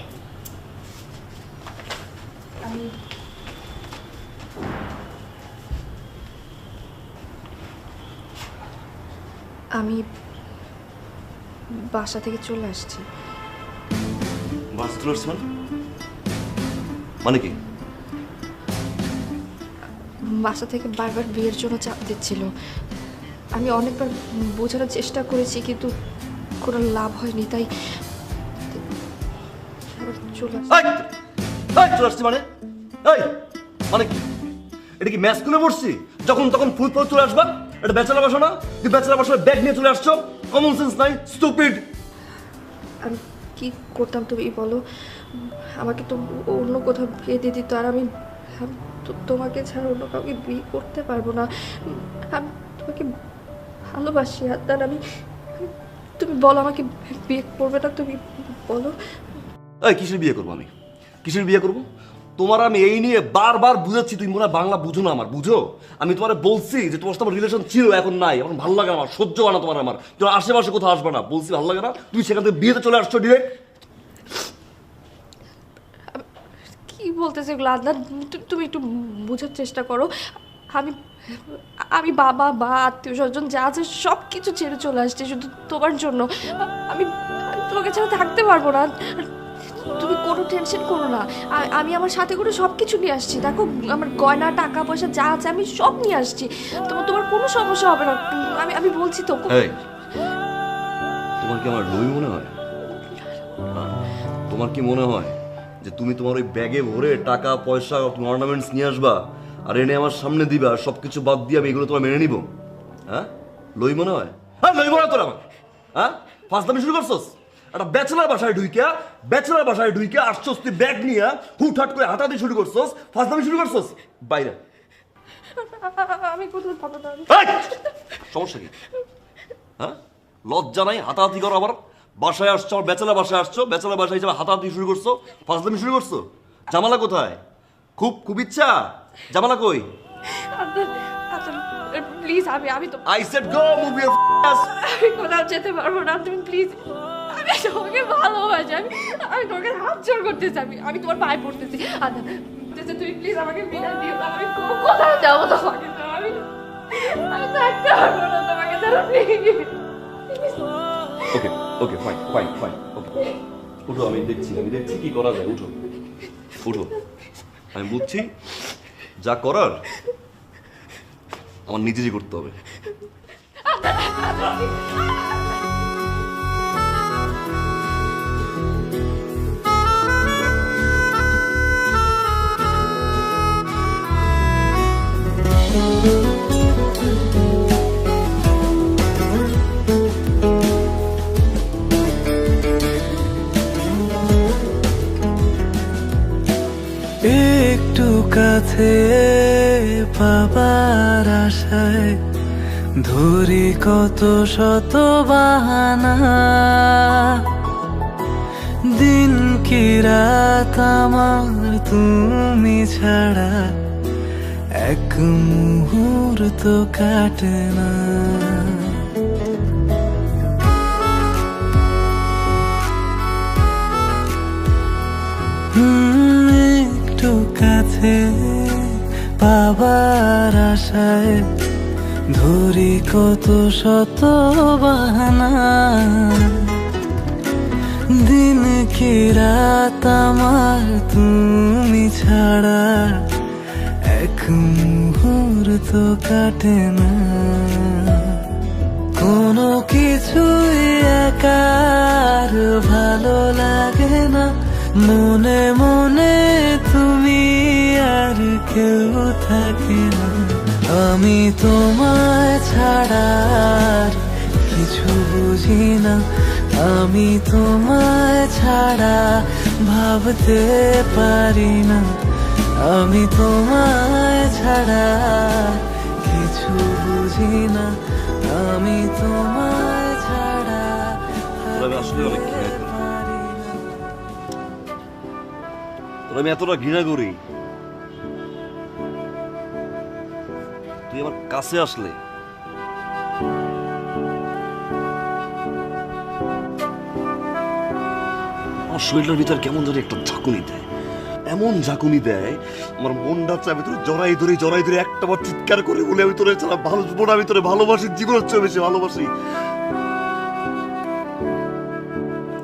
A: আমি বাসা থেকে চলে আসছি।
B: বাস চলে আসছে মানে কি?
A: বাসা থেকে বারবার বিয়ের জন্য চাপ দিচ্ছিল। আমি অনেকবার বোঝানোর চেষ্টা করেছি, কিন্তু কোনো লাভ হয়নি, তাই আবার চলে আসছি।
B: চলে আসছে মানে? এই মানে কি? এটা কি ম্যাচ খুলে পড়ছি? যখন তখন ফুল চলে আসবা? এটা ব্যাচেলর বাসা না? তুই ব্যাচেলর বাসায় ব্যাগ নিয়ে চলে আসছো, কমন সেন্স নাই, স্টুপিড।
A: আমি কি করতাম তুমি বলো? আমাকে তো অন্য কোথাও বিয়ে দিয়ে দিত, আর আমি তোমাকে ছাড়া অন্য কাউকে বিয়ে করতে পারবো না। আমি তোমাকে ভালোবাসি আদনান। তুমি বলো আমাকে বিয়ে করবে না? তুমি বলো।
B: এই কিসের বিয়ে করবো আমি? কিসের বিয়ে করবো? তোমার আমি এই নিয়ে বারবার বুঝাচ্ছি, তুমি মনে হয় বাংলা বুঝো না আমার, বুঝো? আমি তোমার বলছি যে তোমার সাথে আমার রিলেশন ছিল, এখন নাই, এখন ভালো লাগে না আমার, সহ্য হয় না তোমার আমার, তোমার আশেপাশে কোথাও আসবে না, বলছি ভালো লাগে না, তুমি সেখান থেকে বিয়েতে চলে আসছো ডিরেক্ট।
A: কি বলতেছে এগুলো আদনান? তুমি একটু বোঝার চেষ্টা করো। আমি বাবা বা আত্মীয় স্বজন যা আছে সব কিছু ছেড়ে চলে আসছে শুধু তোমার জন্য। আমি তোমাকে ছাড়া থাকতে পারবো না। তুমি কোনো টেনশন করো না, আমি আমার সাথে করে সব কিছু নিয়ে আসছি। দেখো আমার গয়না টাকা পয়সা যা আছে আমি সব নিয়ে আসছি, তোমার কোনো সমস্যা হবে না। আমি বলছি তো।
B: তোমার কি আমার লই মনে হয়? তোমার কি মনে হয় যে তুমি তোমার ওই ব্যাগে ভরে টাকা পয়সা অর্নামেন্টস নিয়ে আসবা আর এনে আমার সামনে দিবা, আর সবকিছু বাদ দিয়ে আমি এগুলো তোমার মেনে নিব? হ্যাঁ, লই মনে হয়? হ্যাঁ, লই মনে হয় তোর আমার? হ্যাঁ, ফার্স্ট দামি শুরু করছস? একটা ব্যাচেলার বাসায় ঢুইকা আসছস তুই ব্যাগ নিয়ে, হুটহাট করে হাঁটাতে শুরু করছস, ফার্স্ট দামি শুরু করছস বাইরে।
A: আমি কোথাও যাবো না।
B: সমস্যা কি? হ্যাঁ, লজ্জা নাই? হাতাহাতি করো আবার। বাসায় আসছো, আমার ব্যাচেলার বাসায় আসছো, ব্যাচেলার বাসায় হিসেবে হাতাহাতি শুরু করছো, ফাজলামি শুরু করছো। জামালা কোথায়? খুব ইচ্ছা, জামালা কই?
A: প্লিজ আমি তো
B: I said go, move your ass.
A: আমি কোথাও যেতে পারবো না, তুমি প্লিজ। আমি তোমাকে ভালোবাসি, আমি তোমাকে হাত জোড় করতেছি, আমি তোমার পায়ে পড়তেছি। তুমি প্লিজ আমাকে বিয়ে দিও না। আমি কোথায় যাবো তোমাকে? আমি থাকতে পারবো না তোমাকে ছাড়া, প্লিজ।
B: ওকে ফাইন ওকে, উঠো, আমি দেখছি কি করা যায়। উঠো, আমি বুঝছি যা করার আমার নিজেরই করতে হবে।
C: একটু কাছে পাবার আশায় ধরি কত শত বাহানা, দিন কি রাত আমার তুমি ছাড়া এক মুহূর্ত কাটে না। একটু কাছে পাবার আশায় ধরি কত শত বাহানা, দিন কি রাত আমার তুমি ছাড়া এক মুহূর্ত কাটে না। কোনো কিছুই একার ভালো লাগে না, মনে মনে তুমি আর কেউ থাকে না। আমি তোমায় ছাড়া কিছু বুঝি না, আমি তোমায় ছাড়া ভাবতে পারি না, আমি তোমায় ছাড়া কিছু বুঝি না, আমি তোমায় ছাড়া
B: আসলে অনেক ঘৃণা করি, আমি এতটা ঘৃণা করি। তুই আমার কাছে আসলে আমার শরীরের ভিতর কেমন ধরে একটা ঝাঁকুনি দেয়, এমন ঝাঁকুনি দেয় আমার মনটা চায় আমি তোর জড়াই ধরে একটা বার চিৎকার করে বলে আমি তোর ছাড়া ভালোবাসবো না, আমি তোরে ভালোবাসি, জীবনের চেয়ে বেশি ভালোবাসি।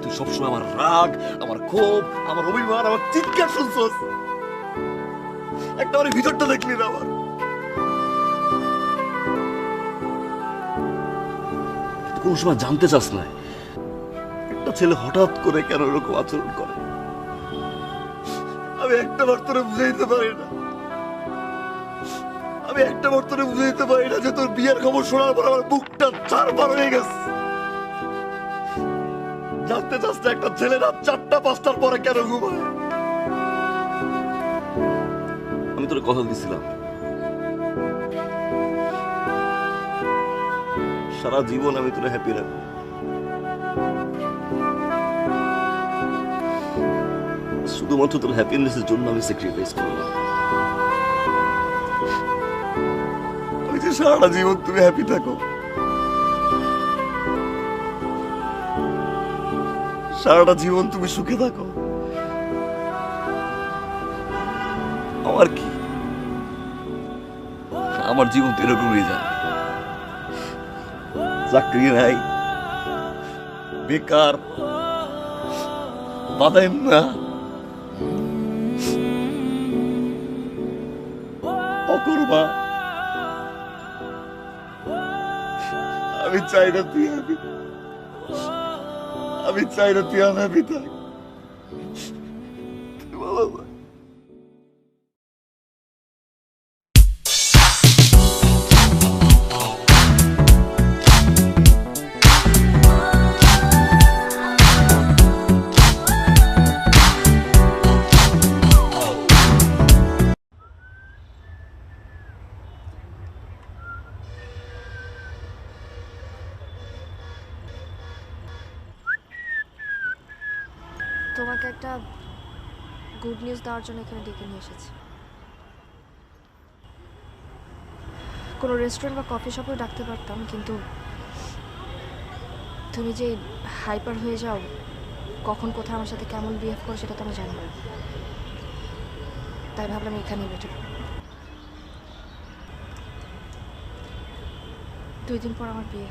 B: তুই সবসময় আমার রাগ, আমার ক্ষোভ, আমার অভিমান, আমার চিৎকার শুনছস, একটা আমার ভিতরটা দেখলি না আমার। কোন সময় জানতে চাস না একটা ছেলে হঠাৎ করে কেন এরকম আচরণ করে? আমি একটা বার তোরে বুঝাইতে পারি না, আমি একটা বর্তমানে বুঝে দিতে পারি না যে তোর বিয়ের খবর শোনার পর আমার বুকটা চারবার হয়ে গেছে। জানতে চাস না একটা ছেলে রাত 4টা 5টার পরে কেন ঘুমায়? আমি তোর কথা দিছিলাম সারা জীবন আমি তোর হ্যাপি রাখবো। শুধুমাত্র তোর হ্যাপিনেসের জন্য আমি স্যাক্রিফাইস করলাম। আমি যে সারাটা জীবন তুমি হ্যাপি থাকো, সারাটা জীবন তুমি সুখে থাকো, আমার কি? আমার জীবন তো এরকমই যায়, চাকরি নাই, বেকার, বাদাম না, অকর্মা। আমি চাই না তুই হ্যাপি, আমি চাই না তুই আনহ্যাপি থাক। ভালো থাক।
A: তোমাকে একটা গুড নিউজ দেওয়ার জন্য এখানে ডেকে নিয়ে এসেছি। কোনো রেস্টুরেন্ট বা কফি শপেও ডাকতে পারতাম, কিন্তু তুমি যে হাইপার হয়ে যাও, কখন কোথায় আমার সাথে কেমন বিহেভ করো সেটা তো আমি জানি না, তাই ভাবলাম এখানেই বেটার। 2 দিন পর আমার বিয়ে।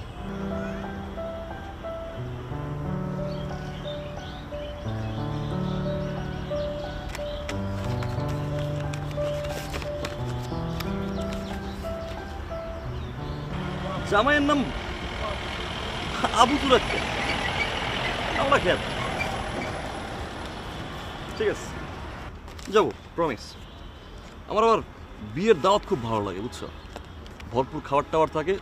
B: জামাইয়ের নাম আবু তুরাক, আমরা খেয়াল। ঠিক আছে, যাবো, প্রমিস। আমার আবার বিয়ের দাওয়াত খুব ভালো লাগে, বুঝছো? ভরপুর খাবার টাবার থাকে।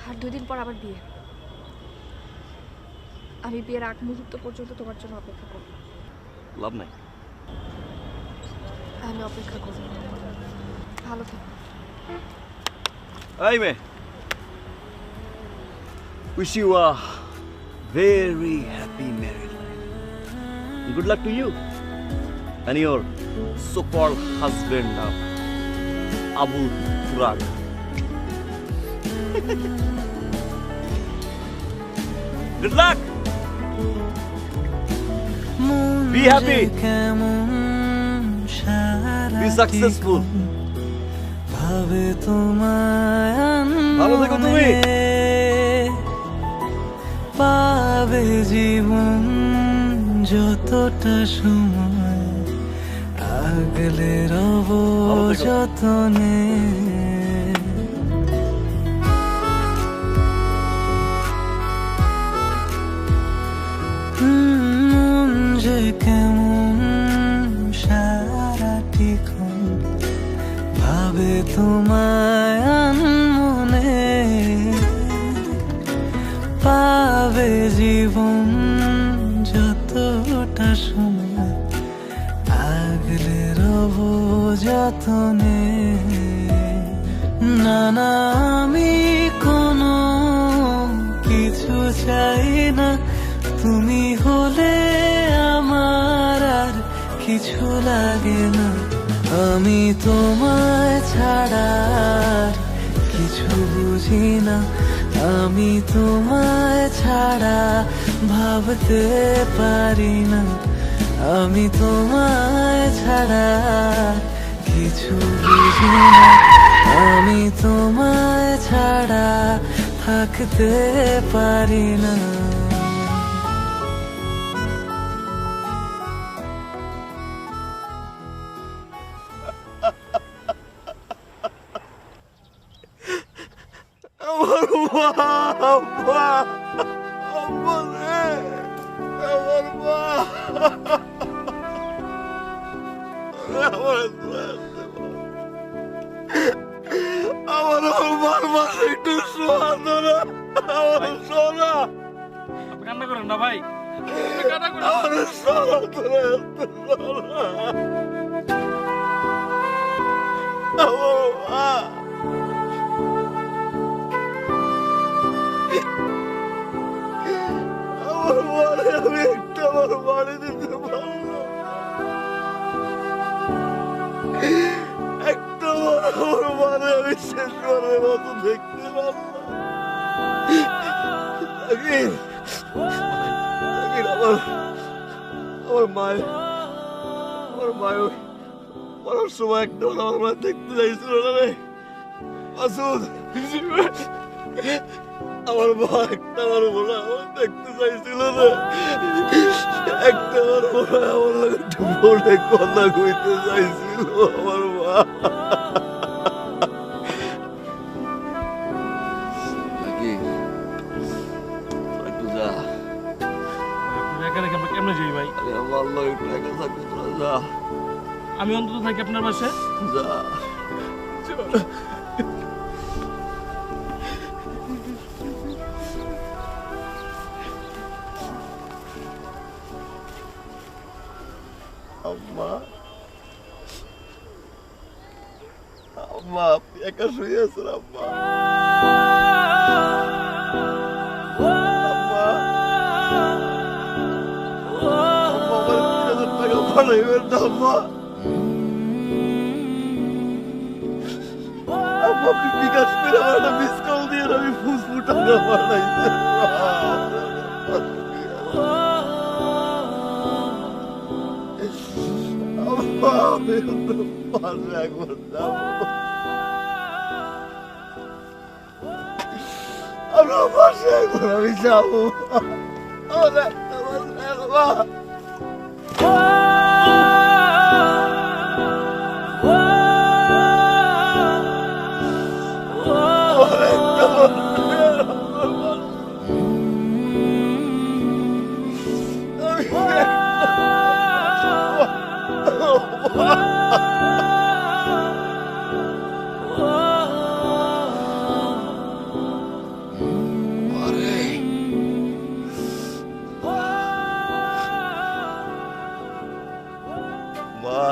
A: আর 2 দিন পর আবার বিয়ে। আমি বিয়ের আগ মুহূর্ত পর্যন্ত তোমার জন্য অপেক্ষা করব।
B: লাভ নাই,
A: আমি অপেক্ষা করব। ভালো থেকো।
B: এই মেয়ে, wish you a very happy married life. Good luck to you and your so-called husband, Abu Turak. Good luck. Be happy. Be successful. ভালো থেকো তুমি।
C: পাবে জীবন যতটা সময় আগলে রব যতনে। মন যে কেমন সারাটি ক্ষণ ভাবে তোমায় মনে। পাবে জীবন যতটা সময় আগলে রব যতনে। না না আমি কোনো কিছু চাই না, তুমি হলে আমার আর কিছু লাগে না। আমি তোমায় ছাড়া কিছু বুঝি না, আমি তোমায় ছাড়া ভাবতে পারি না। আমি তোমায় ছাড়া কিছু বুঝি না, আমি তোমায় ছাড়া থাকতে পারি না।
B: আমার মা, আম্মা, আম্মা রে, আমার মা। আমার বারবার একটু শোয়া তোরা, আমার সোনা,
E: কান্না করেন না ভাই,
B: আমার সোনা তোরা, সোনা আমার মা। আমার মারে আমি একটা আমার বাড়ি দিতে পারলাম, একটা আমার মারে আমি শেষবারের মতো দেখতে পারলাম। আমার মায়ের মরার সময় একটা আমার মা দেখতে চাইছিল না রে মাসুদ। আমার মা একটা আমার বলে আমার দেখতে চাইছিল না, একটা আমার বলে আমার লাগে একটু বলে কথা কইতে চাইছিল আমার মা। একটু যা,
E: একা রেখে আমরা কেমনে যাই ভাই?
B: আমার লোক একটু একা থাকতে তোরা যা,
E: আমি অন্তত থাকি আপনার বাসায়।
B: যা। আম্মা, আম্মা আপনি একা শুয়ে আছেন আম্মা? আম্মা, আম্মা আমার 3,000 টাকা পাঠাইবেন না আম্মা? আম্মা আপনি বিকাশ করে আমার একটা মিস কল দিয়ে আমি ফুসফু টাকা পাঠাইছি। আমি পাশে একবার যাবো, আমরা পাশে একবার আমি যাবো। মা,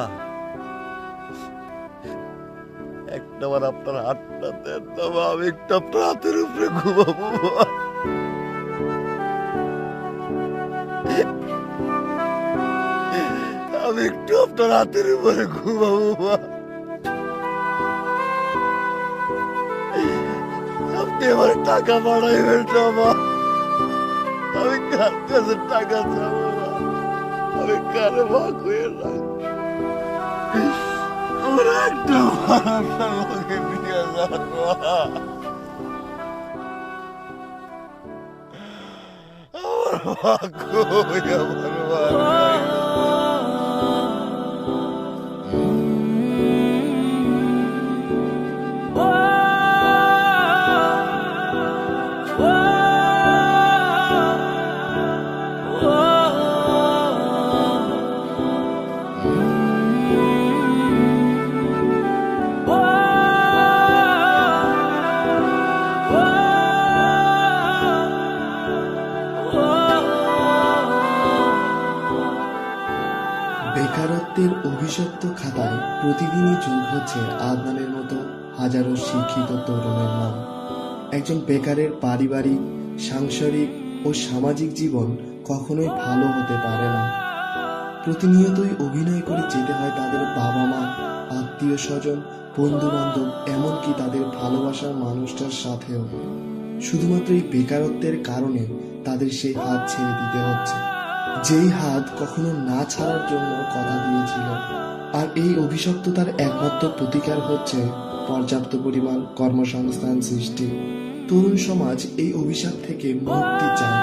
B: একটাবার আপনার হাতটা দেন না মা, আমি একটু আপনার হাতের উপরে ঘুমাবো মা। আমি একটু আপনার হাতের উপরে ঘুমাবো মা। আপনি আমার টাকা বাড়াইবেন না মা, আমি কার কাছে টাকা চাবো মা, আমি কারে ভাগ হয়ে রাখবো। আমার একটা আমাকে নিয়ে যান মা, আমার ভাগ্য আমার ভাগ্য।
K: বেকারত্বের অভিশপ্ত খাতায় প্রতিদিনই যোগ হচ্ছে আদনানের মতো হাজারো শিক্ষিত তরুণের নাম। একজন বেকারের পারিবারিক, সাংসারিক ও সামাজিক জীবন কখনোই ভালো হতে পারে না। প্রতিনিয়তই অভিনয় করে যেতে হয় তাদের বাবা মা, আত্মীয় স্বজন, বন্ধু বান্ধব, এমনকি তাদের ভালোবাসার মানুষটার সাথেও। শুধুমাত্র এই বেকারত্বের কারণে তাদের সেই হাত ছেড়ে দিতে হচ্ছে, যেই হাত কখনো না ছাড়ার জন্য কথা দিয়েছিল। আর এই অভিশপ্ততার একমাত্র প্রতিকার হচ্ছে পর্যাপ্ত পরিমাণ কর্মসংস্থান সৃষ্টি। তরুণ সমাজ এই অভিশাপ থেকে মুক্তি চায়।